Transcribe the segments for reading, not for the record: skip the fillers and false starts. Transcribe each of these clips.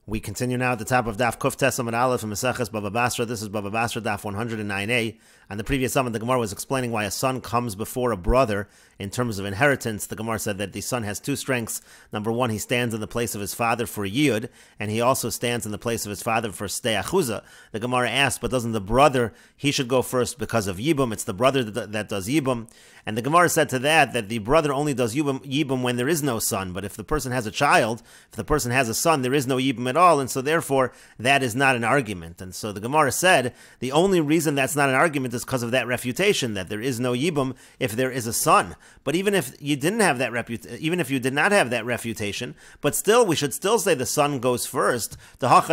We continue now at the top of Daf Kuf Tesam Aleph and Meseches Bava Basra. This is Bava Basra Daf 109a. On the previous summit, the Gemara was explaining why a son comes before a brother in terms of inheritance. The Gemara said that the son has two strengths. Number one, he stands in the place of his father for Yiyud, and he also stands in the place of his father for Stei Achuza. The Gemara asked, but doesn't the brother, he should go first because of Yibum? It's the brother that does Yibum. And the Gemara said to that the brother only does Yibum when there is no son. But if the person has a child, if the person has a son, there is no Yibum at all, and so therefore that is not an argument. And so the Gemara said the only reason that's not an argument is because of that refutation, that there is no Yibum if there is a son. But even if you didn't have that even if you did not have that refutation, but still we should still say the son goes first. Because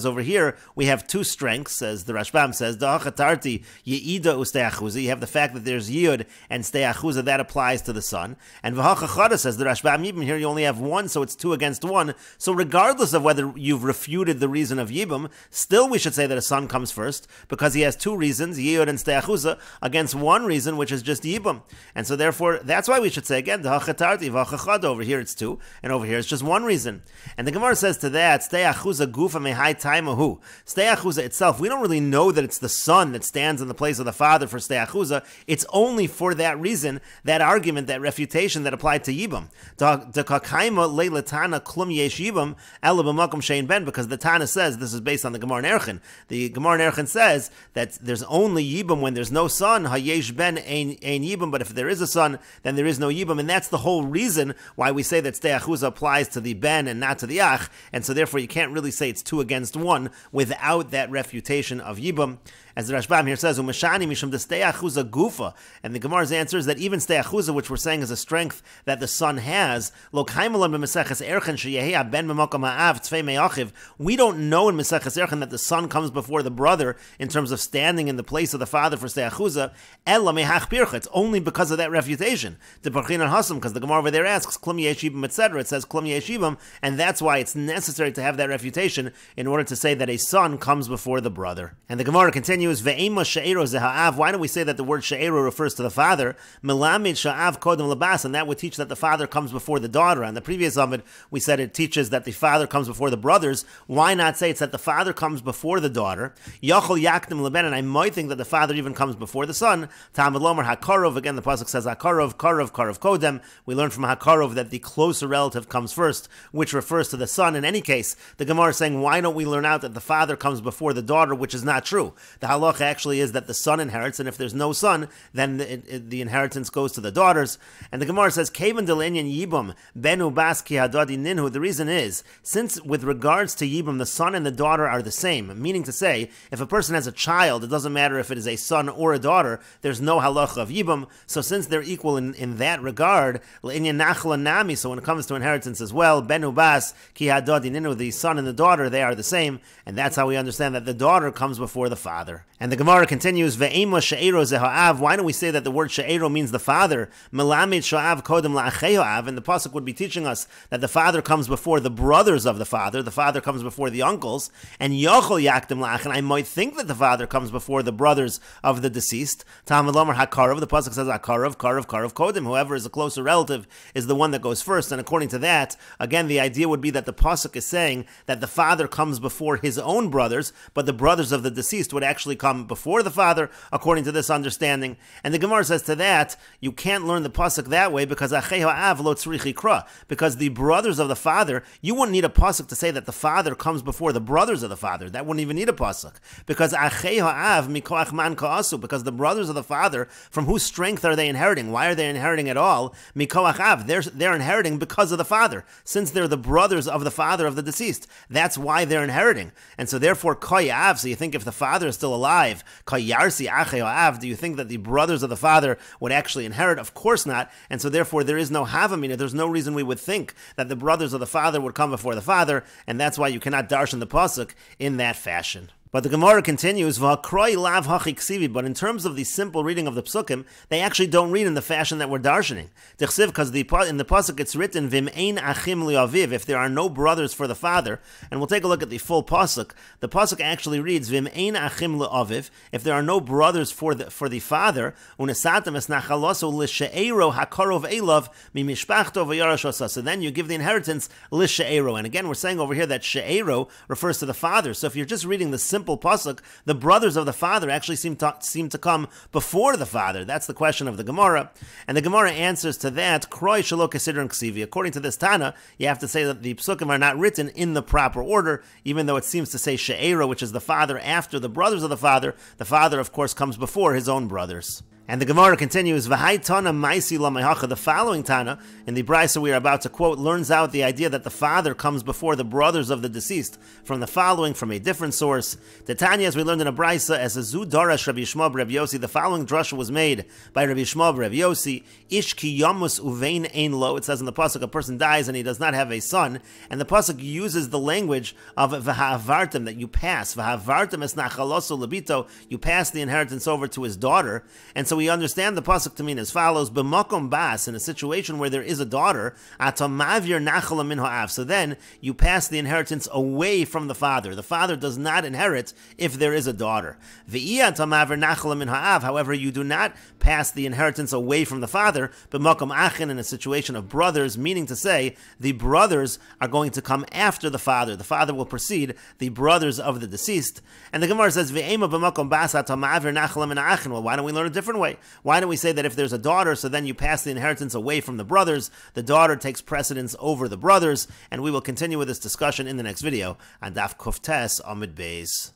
over here we have two strengths, as the Rashbam says. You have the fact that there's Yud and Stei Achuza, that applies to the son. And v'hachachada, says the Rashbam, even here you only have one, so it's 2 against 1. So regardless of whether you've refuted the reason of Yibum, still we should say that a son comes first, because he has 2 reasons, Yud and Stei Achuza, against 1 reason, which is just Yibum. And so therefore, that's why we should say again, v'hachatarti, v'hachachada, over here it's 2, and over here it's just 1 reason. And the Gemara says to that, Stei Achuza gufa mehai taimahu. Stei Achuza itself, we don't really know that it's the son that stands in the place of the father for Stei Achuza. It's only for that reason, that argument, that refutation that applied to Yibum. Because the Tana says, this is based on the Gemara Nerchen. The Gemara Nerchen says that there's only Yibum when there's no son. Hayesh ben ein Yibum, but if there is a son, then there is no Yibum. And that's the whole reason why we say that Stei Achuza applies to the ben and not to the ach. And so therefore you can't really say it's 2 against 1 without that refutation of Yibum. As the Rashbam here says, Umashani mishum de Stei Achuza gufa. And the Gemara's answer is that even Stei Achuza, which we're saying is a strength that the son has, lo kaimalam b'Meseches erchen sheyehi ben b'makom ha'av tzvei me'achiv. We don't know in Meseches erchen that the son comes before the brother in terms of standing in the place of the father for Stei Achuza. Ella mehach pircha. It's only because of that refutation. The Parchinan Hasam, because the Gemara over there asks klum yeshibim etc. It says klum yeshibim, and that's why it's necessary to have that refutation in order to say that a son comes before the brother. And the Gemara continues. Why don't we say that the word she'ero refers to the father? And that would teach that the father comes before the daughter. On the previous Amid, we said it teaches that the father comes before the brothers. Why not say it's that the father comes before the daughter? And I might think that the father even comes before the son. Talmud Lomer Hakarov, again the pasuk says Hakarov, Karov Kodem. We learn from Hakarov that the closer relative comes first, which refers to the son. In any case, the Gemara is saying, why don't we learn out that the father comes before the daughter, which is not true. The halacha actually is that the son inherits, and if there's no son, then the inheritance goes to the daughters. And the Gemara says, Kavan delinyan yibum benu baski hadadi ninhu. The reason is, since with regards to yibum, the son and the daughter are the same, meaning to say, if a person has a child, it doesn't matter if it is a son or a daughter, there's no halacha of yibum. So since they're equal in that regard, l'inyan nachla nami, so when it comes to inheritance as well, benu bas ki hadadi ninhu, the son and the daughter, they are the same, and that's how we understand that the daughter comes before the father. And the Gemara continues, Ve'ema she'ero zeha'av. Why don't we say that the word she'ero means the father? Melamid sha'av kodem la'acheyo'av. And the pasuk would be teaching us that the father comes before the brothers of the father comes before the uncles, and yochol yakdim la'ach. And I might think that the father comes before the brothers of the deceased. Talmud Lomer hakarov. The pasuk says hakarov, karov kodem. Whoever is a closer relative is the one that goes first. And according to that, again, the idea would be that the pasuk is saying that the father comes before his own brothers, but the brothers of the deceased would actually come before the father, according to this understanding. And the Gemara says to that, you can't learn the pasuk that way because because the brothers of the father, you wouldn't need a pasuk to say that the father comes before the brothers of the father. That wouldn't even need a pasuk, because because the brothers of the father, from whose strength are they inheriting? Why are they inheriting at all? They're inheriting because of the father, since they're the brothers of the father of the deceased. That's why they're inheriting. And so therefore koyav, so you think if the father is still alive, do you think that the brothers of the father would actually inherit? Of course not. And so therefore there is no havamina. There's no reason we would think that the brothers of the father would come before the father, and that's why you cannot darshan the pasuk in that fashion. But the Gemara continues, "V'hakroi lav hachiksivi." But in terms of the simple reading of the psukim, they actually don't read in the fashion that we're darshaning. Because in the pasuk it's written, "Vim ein achim liaviv." If there are no brothers for the father, and we'll take a look at the full pasuk. The pasuk actually reads, "Vim ein achim liaviv." If there are no brothers for the father, unesatem es nachaloso l'she'ero hakarov elav mimishpachto v'yarashosa. So then you give the inheritance l'she'ero. And again, we're saying over here that she'ero refers to the father. So if you're just reading the simple pasuk, the brothers of the father actually seem to come before the father. That's the question of the Gemara, and the Gemara answers to that. Kroi shelo kesidron ksivi. According to this Tana, you have to say that the psukim are not written in the proper order, even though it seems to say she'era, which is the father after the brothers of the father. The father, of course, comes before his own brothers. And the Gemara continues, V'hai Tana Maisi Lamayacha. The following Tana, in the Brisa we are about to quote, learns out the idea that the father comes before the brothers of the deceased from a different source. The Tanya, as we learned in a Brisa, as a Zu Darash Rabbi Yishmael Rabbi Yossi, the following drasha was made by Rabbi Yishmael Rabbi Yossi, Ish ki yamus uvein ein lo. It says in the pasuk, a person dies and he does not have a son, and the pasuk uses the language of V'ha'avartem, that you pass. V'ha'avartem es nachaloso lebito, you pass the inheritance over to his daughter. And so we understand the pasuk to mean as follows: B'makom bas, in a situation where there is a daughter, atamavir nachala min ha'av. So then you pass the inheritance away from the father. The father does not inherit if there is a daughter. V'iyah atamavir nachala min ha'av. However, you do not pass the inheritance away from the father. B'makom achin, in a situation of brothers, meaning to say the brothers are going to come after the father. The father will precede the brothers of the deceased. And the Gemara says, V'ema b'makom bas atamavir nachala min ha'achin. Well, why don't we learn a different way? Why don't we say that if there's a daughter, so then you pass the inheritance away from the brothers, the daughter takes precedence over the brothers, and we will continue with this discussion in the next video on Daf Kuftes Amud Beis.